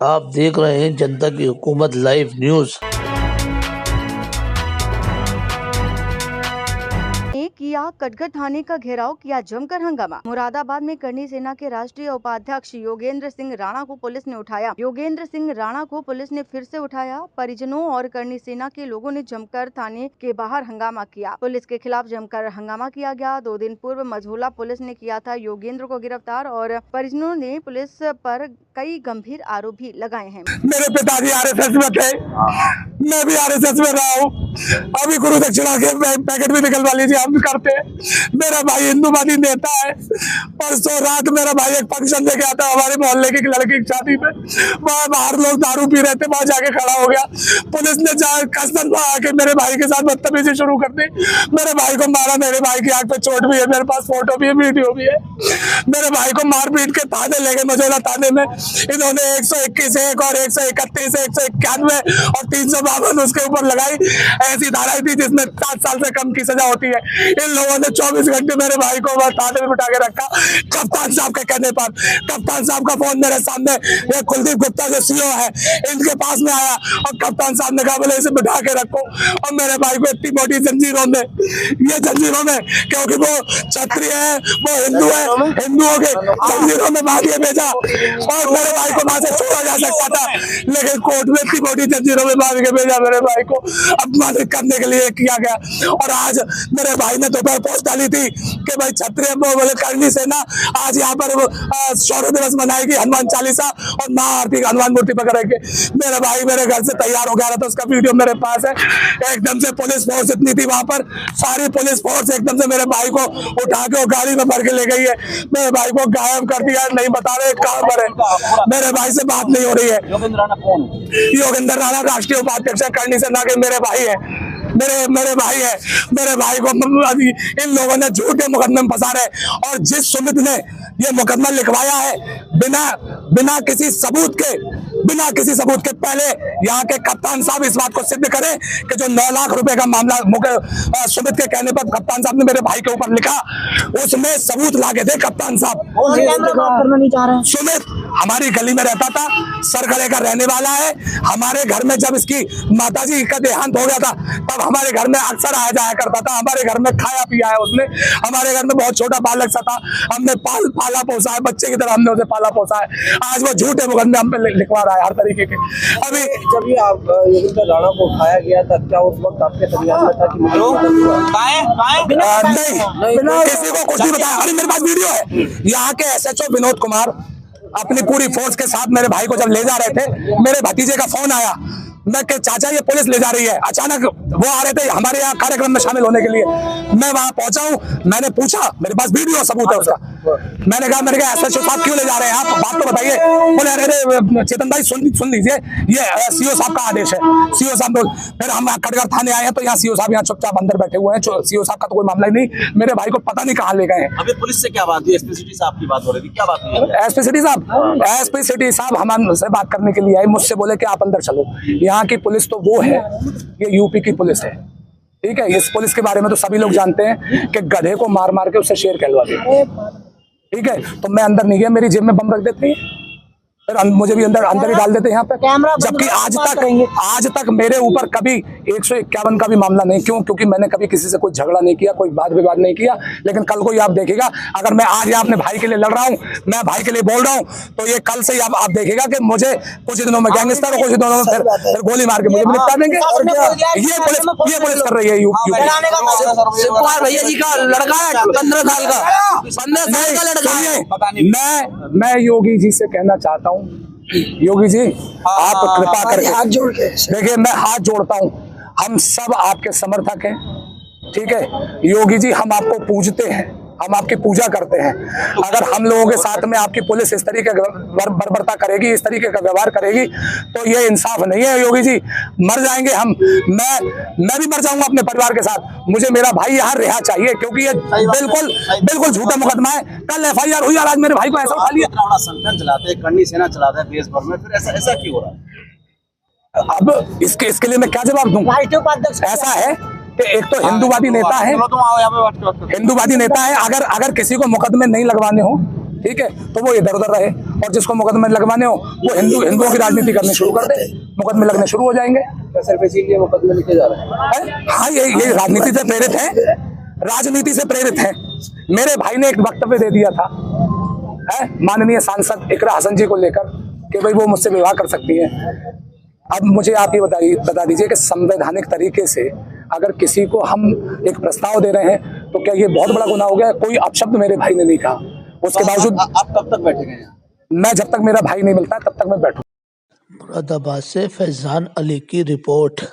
आप देख रहे हैं जनता की हुकूमत लाइव न्यूज। किया कटघर थाने का घेराव, किया जमकर हंगामा। मुरादाबाद में करनी सेना के राष्ट्रीय उपाध्यक्ष योगेंद्र सिंह राणा को पुलिस ने उठाया। योगेंद्र सिंह राणा को पुलिस ने फिर से उठाया। परिजनों और करनी सेना के लोगों ने जमकर थाने के बाहर हंगामा किया। पुलिस के खिलाफ जमकर हंगामा किया गया। 2 दिन पूर्व मझोला पुलिस ने किया था योगेंद्र को गिरफ्तार और परिजनों ने पुलिस पर कई गंभीर आरोप भी लगाए हैं। मेरे पिताजी आरएसएस में थे, मैं भी आरएसएस में रहा हूँ। अभी गुरु दक्षिणा के पैकेट भी निकलवा लीजिए, हम भी करते हैं। मेरा भाई हिंदूवादी नेता है। परसों रात मेरा भाई एक फंक्शन लेके आता है हमारे मोहल्ले की लड़की की शादी में, वहाँ बाहर लोग दारू पी रहे थे, वहां जाके खड़ा हो गया। पुलिस ने कसम आके मेरे भाई के साथ बदतमीजी शुरू कर दी। मेरे भाई को मारा, मेरे भाई की आंख पे चोट भी है, मेरे पास फोटो भी है, वीडियो भी है। मेरे भाई को मार पीट के थाने ले गए, मझोला थाने में। इन्होंने 121 एक और 131 191 और 352 उसके ऊपर लगाई। ऐसी धाराएं थी जिसमें 7 साल से कम की सजा होती है। इन लोगों ने 24 घंटे मेरे भाई को थाने में बिठा के रखा। कप्तान साहब के कहने पर कप्तान साहब का फोन मेरे सामने, ये कुलदीप गुप्ता जो सीओ है, इनके पास में आया और कप्तान साहब ने कहा बोले इसे बिठा के रखो। और मेरे भाई को इतनी मोटी जंजीरों में, ये जंजीरों में, क्योंकि वो क्षत्रिय है, वो हिंदू है, हिंदुओं के जंजीरों में बांध के भेजा और मेरे भाई को वहां से छोड़ा जा सकता था, लेकिन कोर्ट में इतनी मोटी जंजीरों में बांध के भेजा। मेरे भाई को अपमानित करने के लिए किया गया। और आज मेरे भाई ने दोपहर पोस्ट डाली थी कि भाई क्षत्रिय बोले करनी सेना आज यहाँ पर शौर्य दिवस मनाएगी, हनुमान चालीसा और महाआरती हनुमान मूर्ति पकड़ के। मेरा भाई मेरे घर से तैयार हो गया था, तो उसका वीडियो मेरे पास है। एकदम से पुलिस फोर्स इतनी थी वहां पर, सारी पुलिस फोर्स एकदम से मेरे भाई को उठा के गाड़ी में भर के ले गई है। मेरे भाई को गायब कर दिया, नहीं बता रहे कहाँ पर है। मेरे भाई से बात नहीं हो रही है। योगेंद्र राणा राष्ट्रीय उपाध्यक्ष करनी सेना के मेरे भाई है, मेरे भाई है। मेरे भाई को इन लोगों ने झूठे मुकदमे में फंसा रहे। और जिस सुमित ने ये मुकदमा लिखवाया है बिना किसी सबूत के, पहले यहाँ के कप्तान साहब इस बात को सिद्ध करें कि जो 9 लाख रुपए का मामला सुमित के कहने पर कप्तान साहब ने मेरे भाई के ऊपर लिखा, उसमें सबूत लाके दे कप्तान साहब। करना नहीं चाह रहे हैं। सुमित हमारी गली में रहता था, सरगड़े का रहने वाला है। हमारे घर में जब इसकी माताजी का देहांत हो गया था, तब हमारे घर में अक्सर आया जाया करता था। हमारे घर में खाया पिया है उसने। हमारे घर में बहुत छोटा बालक सा था, हमने पाला पोसा है, बच्चे की तरह हमने उसे पाला पोसा है। आज वो झूठे मुकदमे हम पे लिखवा रहा है हर तरीके के। अभी जब ये आप योगेंद्र राणा को उठाया गया था, क्या उस वक्त आपके तैयार में था कि नहीं, किसी को कुछ नहीं बताया। अरे मेरे पास वीडियो है। यहाँ के SHO विनोद कुमार अपनी पूरी फोर्स के साथ मेरे भाई को जब ले जा रहे थे, मेरे भतीजे का फोन आया, मैं कि चाचा ये पुलिस ले जा रही है। अचानक वो आ रहे थे हमारे यहाँ कार्यक्रम में शामिल होने के लिए। मैं वहां पहुंचा हूँ, मैंने पूछा, मेरे पास वीडियो सबूत है उसका। मैंने कहा SHO साहब क्यों ले जा रहे हैं आप, बात तो बताइए। बोले अरे चेतन भाई सुन लीजिए, ये CO साहब का आदेश है। CO साहब फिर हम कटघर थाने आए हैं, तो यहाँ CO साहब यहाँ चुपचाप अंदर बैठे हुए हैं। CO साहब का तो कोई मामला ही नहीं। मेरे भाई को पता नहीं कहाँ ले गए हैं। अभी पुलिस से क्या बात हुई? SP सिटी साहब की बात हो रही थी, क्या बात हुई? SP सिटी साहब हमसे बात करने के लिए आए, मुझसे बोले कि आप अंदर चलो। यहाँ की पुलिस तो वो है, ये यूपी की पुलिस है, ठीक है। इस पुलिस के बारे में तो सभी लोग जानते हैं कि गधे को मार मार के उससे शेर कहलवा देते हैं, ठीक है। तो मैं अंदर नहीं गया, मेरी जेब में बम रख देते हैं, फिर मुझे भी अंदर ही डाल देते हैं यहाँ पे। जबकि आज तक मेरे ऊपर कभी 151 का भी मामला नहीं। क्योंकि मैंने कभी किसी से कोई झगड़ा नहीं किया, कोई वाद विवाद नहीं किया। लेकिन कल को ये आप देखेगा, अगर मैं आज यहाँ अपने भाई के लिए लड़ रहा हूँ, मैं भाई के लिए बोल रहा हूँ, तो ये कल से आप देखेगा कि मुझे कुछ दिनों में गैंगस्टर, कुछ दिनों में फिर गोली मार के मुझे निपटा देंगे। ये पुलिस कर रही है शिवकुमार भैया जी का लड़का है 15 साल का लड़का है। मैं योगी जी से कहना चाहता हूँ, योगी जी आप कृपा करके हाथ जोड़ के देखिए, मैं हाथ जोड़ता हूँ, हम सब आपके समर्थक हैं, ठीक है। योगी जी हम आपको पूजते हैं, हम आपकी पूजा करते हैं। अगर हम लोगों के साथ में आपकी पुलिस इस तरीके का बर्बरता करेगी, इस तरीके का व्यवहार करेगी, तो ये इंसाफ नहीं है। योगी जी मर जाएंगे हम, मैं भी मर जाऊंगा अपने परिवार के साथ। मुझे मेरा भाई यहाँ रिहा चाहिए, क्योंकि ये बिल्कुल झूठा मुकदमा है। कल FIR हुई और आज मेरे भाई को ऐसा उठा लिया। संगठन चलाते हैं, करनी सेना चलाता है देश भर में, फिर ऐसा क्यों हो रहा है? अब इसके लिए मैं क्या जवाब दूं? ऐसा है कि एक तो हिंदूवादी नेता है, अगर किसी को मुकदमे नहीं लगवाने हो, ठीक है, तो वो इधर उधर रहे। और जिसको मुकदमे लगवाने हो वो हिंदुओं की राजनीति करनी शुरू कर दे, मुकदमे लगने शुरू हो जाएंगे। सिर्फ इसीलिए मुकदमे लिखे जा रहे हैं। हाँ, ये राजनीति से प्रेरित है, राजनीति से प्रेरित है। मेरे भाई ने एक वक्तव्य दे दिया था माननीय सांसद इकरा हसन जी को लेकर कि भाई वो मुझसे विवाह कर सकती है। अब मुझे आप ये बता दीजिए कि संवैधानिक तरीके से अगर किसी को हम एक प्रस्ताव दे रहे हैं तो क्या ये बहुत बड़ा गुनाह हो गया? कोई अपशब्द मेरे भाई ने नहीं कहा, उसके बावजूद आप कब तक बैठेंगे यहाँ? मैं जब तक मेरा भाई नहीं मिलता तब तक मैं बैठूं। मुरादाबाद से फैजान अली की रिपोर्ट।